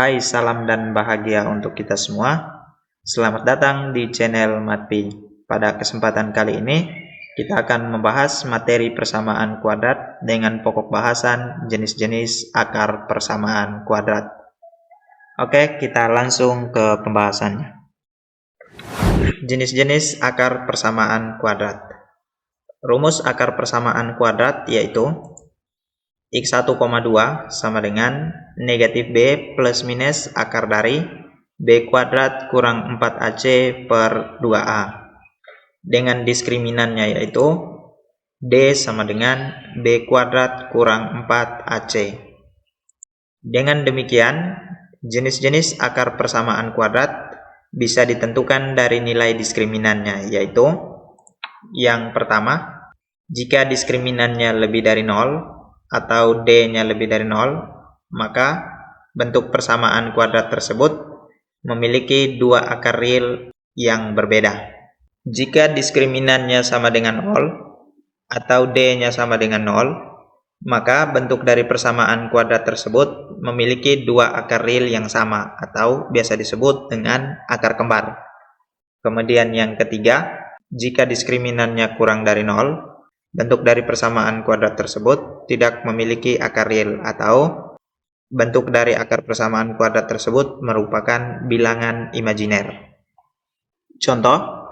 Hai, salam dan bahagia untuk kita semua. Selamat datang di channel Matpi. Pada kesempatan kali ini, kita akan membahas materi persamaan kuadrat dengan pokok bahasan jenis-jenis akar persamaan kuadrat. Oke, kita langsung ke pembahasannya. Jenis-jenis akar persamaan kuadrat. Rumus akar persamaan kuadrat yaitu X1,2 sama dengan negatif B plus minus akar dari B kuadrat kurang 4AC per 2A. Dengan diskriminannya yaitu D sama dengan B kuadrat kurang 4AC. Dengan demikian, jenis-jenis akar persamaan kuadrat bisa ditentukan dari nilai diskriminannya yaitu yang pertama, jika diskriminannya lebih dari 0, atau D-nya lebih dari 0, maka bentuk persamaan kuadrat tersebut memiliki dua akar real yang berbeda. Jika diskriminannya sama dengan 0, atau D-nya sama dengan 0, maka bentuk dari persamaan kuadrat tersebut memiliki dua akar real yang sama, atau biasa disebut dengan akar kembar. Kemudian yang ketiga, jika diskriminannya kurang dari 0, bentuk dari persamaan kuadrat tersebut tidak memiliki akar real atau bentuk dari akar persamaan kuadrat tersebut merupakan bilangan imajiner. Contoh,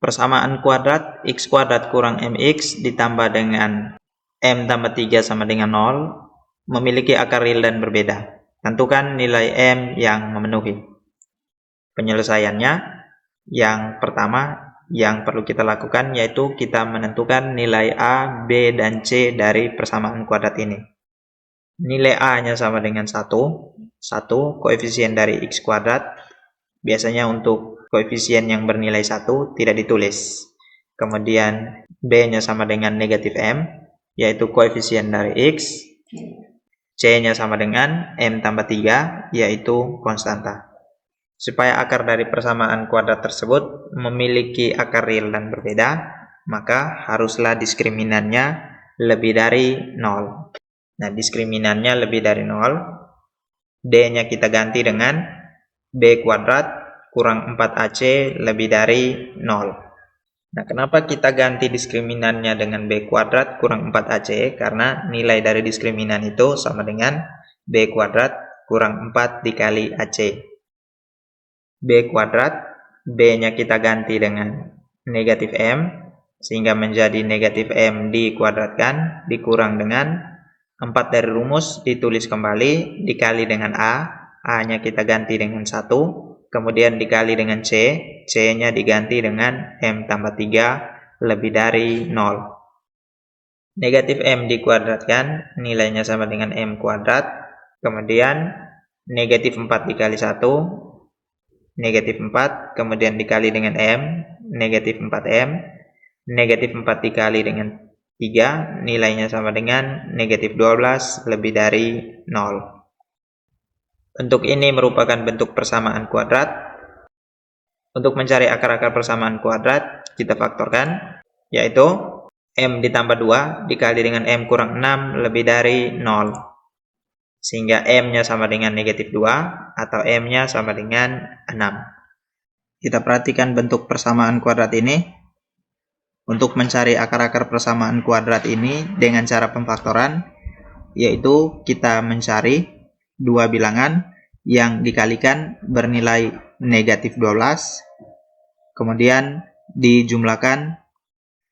persamaan kuadrat x kuadrat kurang mx ditambah dengan m tambah 3 sama dengan 0 memiliki akar real dan berbeda. Tentukan nilai m yang memenuhi. Penyelesaiannya, yang pertama yang perlu kita lakukan yaitu kita menentukan nilai A, B, dan C dari persamaan kuadrat ini. Nilai A-nya sama dengan 1, koefisien dari X kuadrat. Biasanya untuk koefisien yang bernilai 1 tidak ditulis. Kemudian B-nya sama dengan negatif M, yaitu koefisien dari X. C-nya sama dengan M tambah 3, yaitu konstanta. Supaya akar dari persamaan kuadrat tersebut memiliki akar real dan berbeda, maka haruslah diskriminannya lebih dari 0. Nah, diskriminannya lebih dari 0, D-nya kita ganti dengan B kuadrat kurang 4AC lebih dari 0. Nah, kenapa kita ganti diskriminannya dengan B kuadrat kurang 4AC? Karena nilai dari diskriminan itu sama dengan B kuadrat kurang 4 dikali AC. B kuadrat, B-nya kita ganti dengan negatif M, sehingga menjadi negatif M dikuadratkan, dikurang dengan 4 dari rumus, ditulis kembali, dikali dengan A, A-nya kita ganti dengan 1, kemudian dikali dengan C, C-nya diganti dengan M tambah 3 lebih dari 0. Negatif M dikuadratkan, nilainya sama dengan M kuadrat, kemudian negatif 4 dikali 1, negatif 4, kemudian dikali dengan M, negatif 4M, negatif 4 dikali dengan 3, nilainya sama dengan negatif 12 lebih dari 0. Bentuk ini merupakan bentuk persamaan kuadrat. Untuk mencari akar-akar persamaan kuadrat, kita faktorkan, yaitu M ditambah 2 dikali dengan M kurang 6 lebih dari 0. Sehingga M-nya sama dengan negatif 2 atau M-nya sama dengan 6. Kita perhatikan bentuk persamaan kuadrat ini. Untuk mencari akar-akar persamaan kuadrat ini dengan cara pemfaktoran, yaitu kita mencari dua bilangan yang dikalikan bernilai negatif 12, kemudian dijumlahkan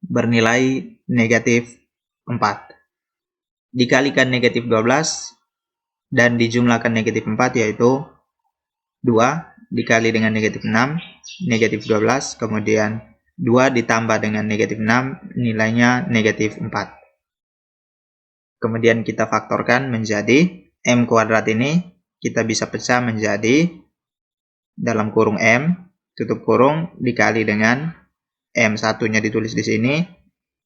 bernilai negatif 4. Dikalikan negatif 12 dan dijumlahkan negatif 4 yaitu 2 dikali dengan negatif 6, negatif 12, kemudian 2 ditambah dengan negatif 6, nilainya negatif 4. Kemudian kita faktorkan menjadi M kuadrat ini, kita bisa pecah menjadi dalam kurung M, tutup kurung, dikali dengan M1-nya ditulis di sini,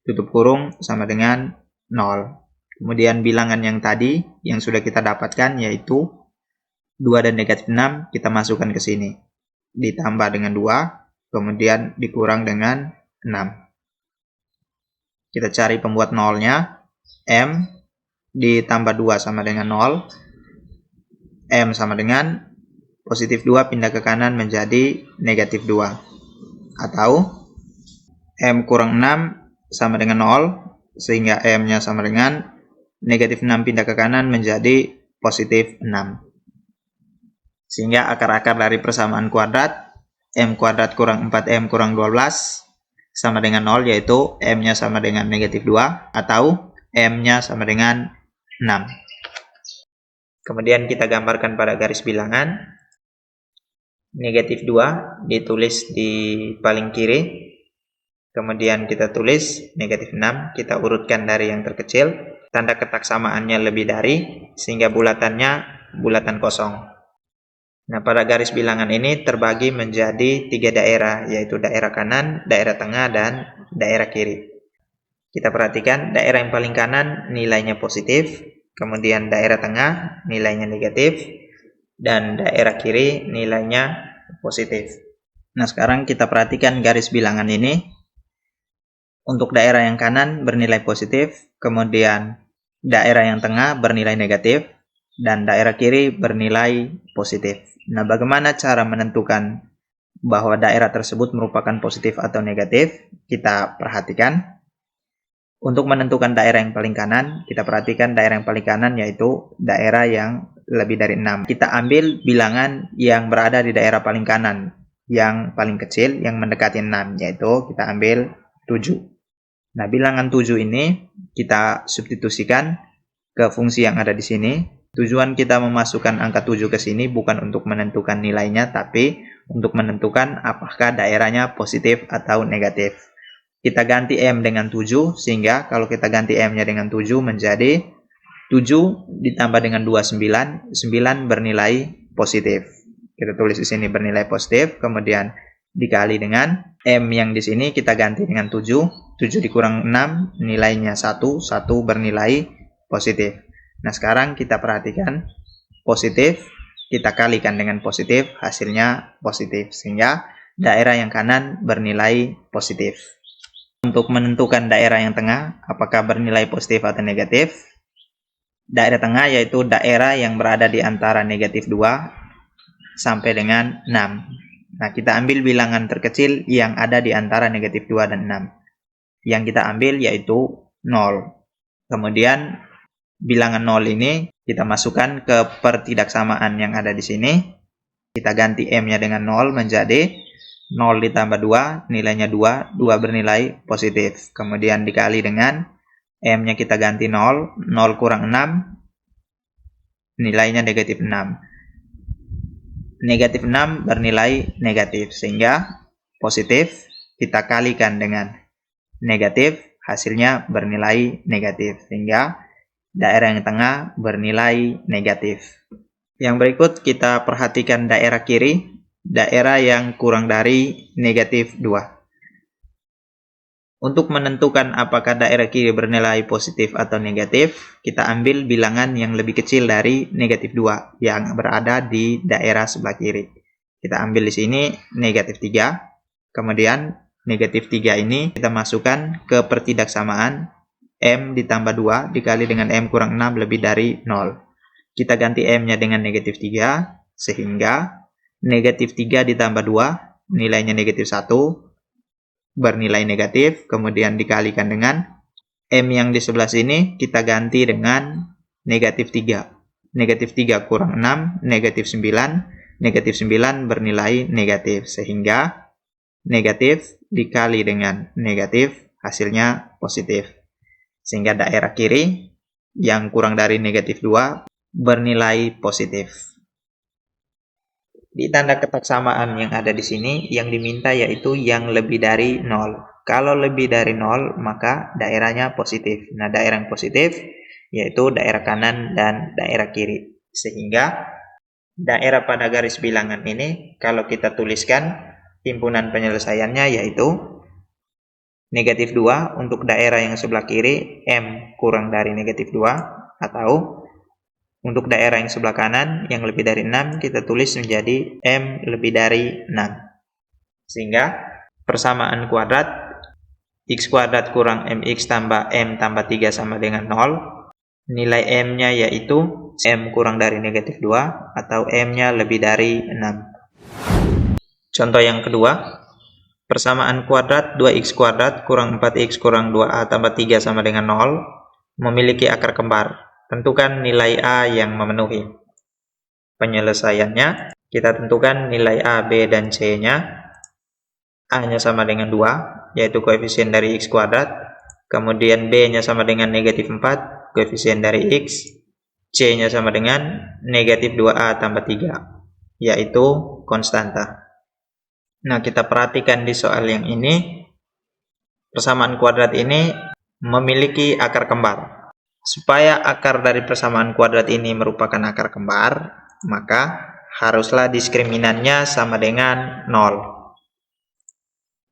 tutup kurung sama dengan 0. Kemudian bilangan yang tadi yang sudah kita dapatkan yaitu 2 dan negatif 6 kita masukkan ke sini. Ditambah dengan 2, kemudian dikurang dengan 6. Kita cari pembuat nolnya. M ditambah 2 sama dengan 0. M sama dengan positif 2 pindah ke kanan menjadi negatif 2. Atau M kurang 6 sama dengan 0, sehingga M-nya sama dengan negatif 6 pindah ke kanan menjadi positif 6. Sehingga akar-akar dari persamaan kuadrat M kuadrat kurang 4M kurang 12 sama dengan 0, yaitu M-nya sama dengan negatif 2 atau M-nya sama dengan 6. Kemudian kita gambarkan pada garis bilangan. Negatif 2 ditulis di paling kiri. Kemudian kita tulis negatif 6, kita urutkan dari yang terkecil. Tanda ketak samaannya lebih dari, sehingga bulatannya bulatan kosong. Nah, pada garis bilangan ini terbagi menjadi 3 daerah, yaitu daerah kanan, daerah tengah, dan daerah kiri. Kita perhatikan daerah yang paling kanan nilainya positif, kemudian daerah tengah nilainya negatif, dan daerah kiri nilainya positif. Nah, sekarang kita perhatikan garis bilangan ini. Untuk daerah yang kanan bernilai positif, kemudian daerah yang tengah bernilai negatif, dan daerah kiri bernilai positif. Nah, bagaimana cara menentukan bahwa daerah tersebut merupakan positif atau negatif? Kita perhatikan. Untuk menentukan daerah yang paling kanan, kita perhatikan daerah yang paling kanan yaitu daerah yang lebih dari 6. Kita ambil bilangan yang berada di daerah paling kanan, yang paling kecil, yang mendekati 6, yaitu kita ambil 7. Nah, bilangan 7 ini kita substitusikan ke fungsi yang ada di sini. Tujuan kita memasukkan angka 7 ke sini bukan untuk menentukan nilainya, tapi untuk menentukan apakah daerahnya positif atau negatif. Kita ganti M dengan 7, sehingga kalau kita ganti M-nya dengan 7 menjadi 7 ditambah dengan 2, 9. 9 bernilai positif. Kita tulis di sini bernilai positif, kemudian dikali dengan M yang di sini kita ganti dengan 7. 7 dikurang 6, nilainya 1. 1 bernilai positif. Nah, sekarang kita perhatikan positif, kita kalikan dengan positif, hasilnya positif. Sehingga daerah yang kanan bernilai positif. Untuk menentukan daerah yang tengah, apakah bernilai positif atau negatif? Daerah tengah yaitu daerah yang berada di antara negatif 2 sampai dengan 6. Nah, kita ambil bilangan terkecil yang ada di antara negatif 2 dan 6. Yang kita ambil yaitu 0. Kemudian bilangan 0 ini kita masukkan ke pertidaksamaan yang ada di sini. Kita ganti M-nya dengan 0 menjadi 0 ditambah 2, nilainya 2. 2 bernilai positif. Kemudian dikali dengan M-nya kita ganti 0. 0 kurang 6, nilainya negatif 6. Negatif 6 bernilai negatif. Sehingga positif kita kalikan dengan negatif, hasilnya bernilai negatif. Sehingga daerah yang tengah bernilai negatif. Yang berikut kita perhatikan daerah kiri, daerah yang kurang dari negatif 2. Untuk menentukan apakah daerah kiri bernilai positif atau negatif, kita ambil bilangan yang lebih kecil dari negatif 2 yang berada di daerah sebelah kiri. Kita ambil di sini negatif 3, kemudian negatif 3 ini kita masukkan ke pertidaksamaan M ditambah 2 dikali dengan M kurang 6 lebih dari 0. Kita ganti M-nya dengan negatif 3, sehingga negatif 3 ditambah 2, nilainya negatif 1, bernilai negatif, kemudian dikalikan dengan M yang di sebelah sini, kita ganti dengan negatif 3. Negatif 3 kurang 6, negatif 9, negatif 9 bernilai negatif, sehingga negatif dikali dengan negatif, hasilnya positif. Sehingga daerah kiri yang kurang dari negatif 2 bernilai positif. Di tanda ketak samaan yang ada di sini, yang diminta yaitu yang lebih dari 0. Kalau lebih dari 0, maka daerahnya positif. Nah, daerah yang positif yaitu daerah kanan dan daerah kiri. Sehingga daerah pada garis bilangan ini, kalau kita tuliskan himpunan penyelesaiannya yaitu negatif 2 untuk daerah yang sebelah kiri, M kurang dari negatif 2, atau untuk daerah yang sebelah kanan yang lebih dari 6, kita tulis menjadi M lebih dari 6. Sehingga persamaan kuadrat X kuadrat kurang MX tambah M tambah 3 sama dengan 0. Nilai M-nya yaitu M kurang dari negatif 2 atau M-nya lebih dari 6. Contoh yang kedua, persamaan kuadrat 2x kuadrat kurang 4x kurang 2a tambah 3 sama dengan 0 memiliki akar kembar. Tentukan nilai A yang memenuhi. Penyelesaiannya, kita tentukan nilai A, B, dan C-nya. A-nya sama dengan 2, yaitu koefisien dari x kuadrat. Kemudian B-nya sama dengan negatif 4, koefisien dari x. C-nya sama dengan negatif 2A tambah 3, yaitu konstanta. Nah, kita perhatikan di soal yang ini, persamaan kuadrat ini memiliki akar kembar. Supaya akar dari persamaan kuadrat ini merupakan akar kembar, maka haruslah diskriminannya sama dengan 0.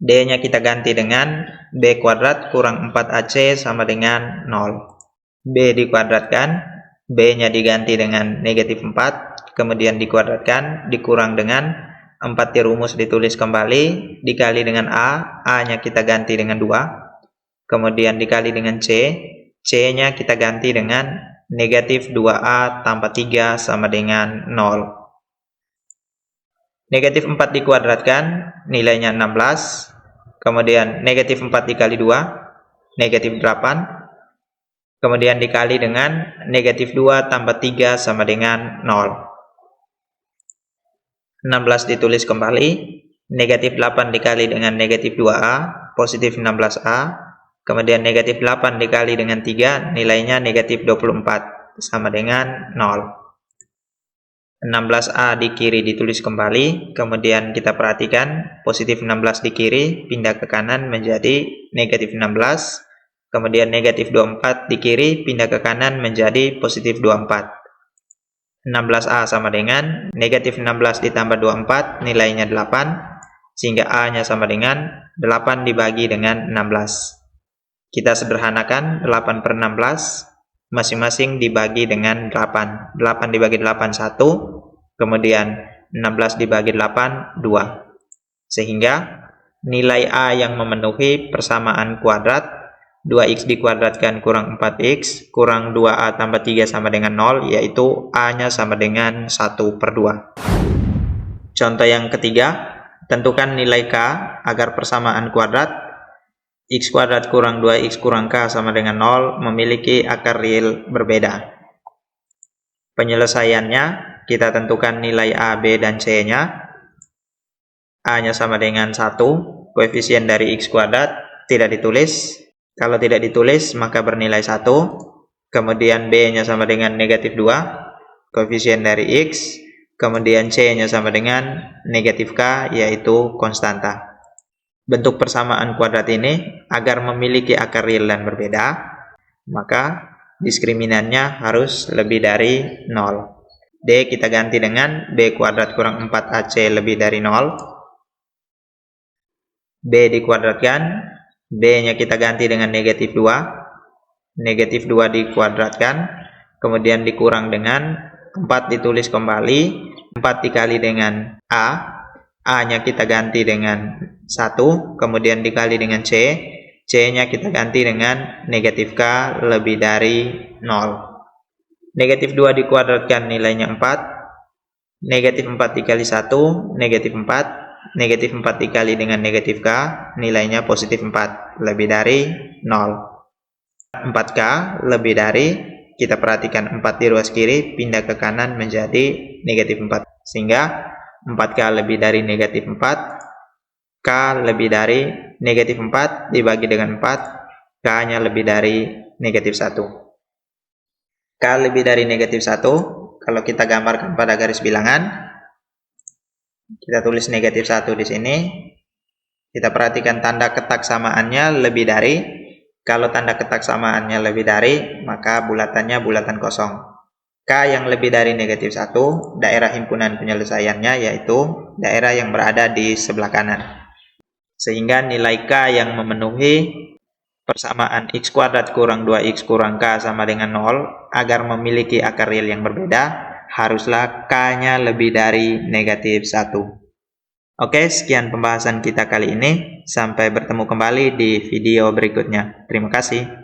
D-nya kita ganti dengan B kuadrat kurang 4AC sama dengan 0. B dikuadratkan, B-nya diganti dengan negatif 4, kemudian dikuadratkan, dikurang dengan 4 dirumus ditulis kembali, dikali dengan A, A-nya kita ganti dengan 2, kemudian dikali dengan C, C-nya kita ganti dengan negatif 2A tambah 3 sama dengan 0. Negatif 4 dikuadratkan, nilainya 16. Kemudian negatif 4 dikali 2, negatif 8. Kemudian dikali dengan negatif 2 tambah 3 sama dengan 0. 16 ditulis kembali, negatif 8 dikali dengan negatif 2A, positif 16A. Kemudian negatif 8 dikali dengan 3, nilainya negatif 24, sama dengan 0. 16A di kiri ditulis kembali, kemudian kita perhatikan, positif 16 di kiri, pindah ke kanan menjadi negatif 16, kemudian negatif 24 di kiri, pindah ke kanan menjadi positif 24. 16A sama dengan negatif 16 ditambah 24, nilainya 8, sehingga A-nya sama dengan 8 dibagi dengan 16. Kita sederhanakan 8 per 16, masing-masing dibagi dengan 8. 8 dibagi 8, 1. Kemudian 16 dibagi 8, 2. Sehingga nilai A yang memenuhi persamaan kuadrat 2x dikuadratkan kurang 4x kurang 2a tambah 3 sama dengan 0, yaitu A-nya sama dengan 1 per 2. Contoh yang ketiga, tentukan nilai K agar persamaan kuadrat x kuadrat kurang 2x kurang k sama dengan 0 memiliki akar real berbeda. Penyelesaiannya, kita tentukan nilai A, B, dan C-nya. A-nya sama dengan 1, koefisien dari x kuadrat tidak ditulis. Kalau tidak ditulis, maka bernilai 1. Kemudian B-nya sama dengan negatif 2, koefisien dari x. Kemudian C-nya sama dengan negatif k, yaitu konstanta. Bentuk persamaan kuadrat ini agar memiliki akar real dan berbeda, maka diskriminannya harus lebih dari 0. D kita ganti dengan B kuadrat kurang 4AC lebih dari 0. B dikuadratkan, B-nya kita ganti dengan negatif 2. Negatif 2 dikuadratkan, kemudian dikurang dengan 4 ditulis kembali, 4 dikali dengan A. A-nya kita ganti dengan 1, kemudian dikali dengan C, C-nya kita ganti dengan negatif K lebih dari 0. Negatif 2 dikuadratkan nilainya 4, negatif 4 dikali 1, negatif 4, negatif 4 dikali dengan negatif K, nilainya positif 4, lebih dari 0. 4K lebih dari, kita perhatikan 4 di ruas kiri, pindah ke kanan menjadi negatif 4, sehingga 4K lebih dari negatif 4, K lebih dari negatif 4 dibagi dengan 4, K-nya lebih dari negatif 1. K lebih dari negatif 1, kalau kita gambarkan pada garis bilangan, kita tulis negatif 1 di sini, kita perhatikan tanda ketak samaannya lebih dari. Kalau tanda ketak samaannya lebih dari, maka bulatannya bulatan kosong. K yang lebih dari negatif 1, daerah himpunan penyelesaiannya yaitu daerah yang berada di sebelah kanan. Sehingga nilai K yang memenuhi persamaan x kuadrat kurang 2x kurang K sama dengan 0 agar memiliki akar real yang berbeda, haruslah K-nya lebih dari negatif 1. Oke, sekian pembahasan kita kali ini. Sampai bertemu kembali di video berikutnya. Terima kasih.